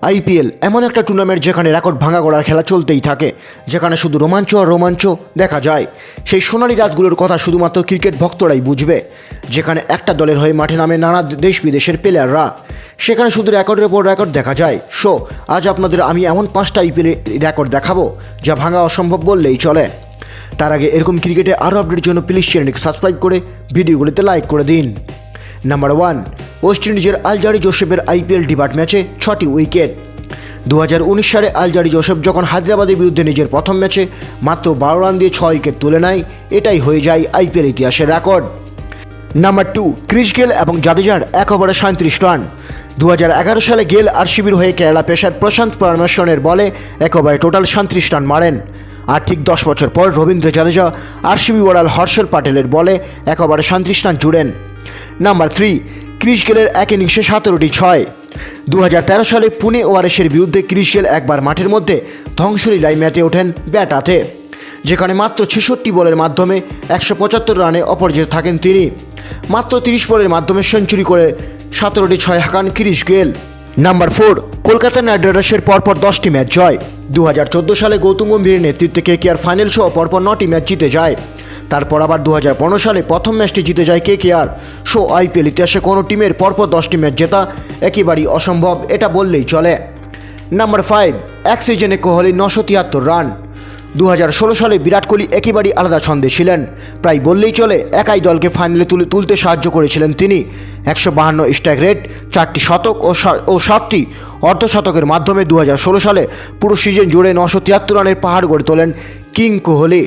IPL এমন একটা tournament যেখানে রেকর্ড ভাঙা গড়ার খেলা চলতেই থাকে, যেখানে শুধু রোমাঞ্চ আর রোমাঞ্চ দেখা যায়। সেই সোনালি রাতগুলোর কথা শুধুমাত্র ক্রিকেট ভক্তরাই বুঝবে, যেখানে একটা দলের হয়ে মাঠে নামে নানা দেশ বিদেশের প্লেয়াররা, সেখানে শুধু রেকর্ডের পর রেকর্ড দেখা যায়। সো আজ আপনাদের আমি এমন 5টা আইপিএল রেকর্ড দেখাবো যা ভাঙা অসম্ভব বললেই চলে। তার আগে এরকম ক্রিকেটে আরও আপডেটের জন্য প্লিজ চ্যানেলটিকে সাবস্ক্রাইব করে ভিডিওগুলিতে লাইক করে দিন। নাম্বার 1, ওয়েস্ট ইন্ডিজের আলজারি জোসেফের আইপিএল ডিবাট ম্যাচে 6টি উইকেট। 2019 সালে আলজারি জোসেফ যখন হায়দ্রাবাদের বিরুদ্ধে নিজের প্রথম ম্যাচে মাত্র 12 রান দিয়ে 6 উইকেট তুলে নেয়, এটাই হয়ে যায় আইপিএল ইতিহাসের রেকর্ড। নাম্বার 2, ক্রিস গেল এবং জাদেজার 1 ওভারে 37 রান। 2011 সালে গেল আরসিবির হয়ে কেরালা পেসার প্রশান্ত পরমেশ্বরের বলে 1 ওভারে টোটাল 37 রান মারেন। আর ঠিক 10 বছর পর রবীন্দ্র জাদেজা আরসিবি ওয়ারাল হর্ষল প্যাটেলের বলে 1 ওভারে 37 রান জুড়েন। নাম্বার 3, ক্রিস গেলের এক ইনিংসে 17টি 6। 2013 সালে পুনে ওয়ারেসের বিরুদ্ধে ক্রিস গেল একবার মাঠের মধ্যে ধ্বংসলীলায় মেতে ওঠেন ব্যাট হাতে, যেখানে মাত্র 66 বলের মাধ্যমে 175 রানে অপরাজিত থাকেন তিনি। মাত্র 30 বলের মাধ্যমে সেঞ্চুরি করে 17টি 6 হাঁকান ক্রিস গেল। নাম্বার 4, কলকাতা নাইট রাইডার্সের পরপর 10টি ম্যাচ জয়। 2014 সালে গৌতম গম্ভীরের নেতৃত্বে কেকেআর ফাইনাল সহ পরপর 9টি ম্যাচ জিতে যায়। তারপর আবার 2015 সালে প্রথম ম্যাচটি জিতে যায় কেকেআর। সো আইপিএল ইতিহাসে কোনো টিমের পরপর 10টি ম্যাচ জেতা একেবারেই অসম্ভব, এটা বললেই চলে। নাম্বার 5, এক সিজনে কোহলি 973 রান। 2016 সালে বিরাট কোহলি একেবারেই আলাদা ছন্দে ছিলেন, প্রায় বললেই চলে একাই দলকে ফাইনালে তুলতে সাহায্য করেছিলেন তিনি। 152 স্ট্রাইক রেট, 4টি শতক ও 7টি অর্ধশতকের মাধ্যমে 2016 সালে পুরো সিজন জুড়ে 973 রানের পাহাড় গড়ে তোলেন কিং কোহলি।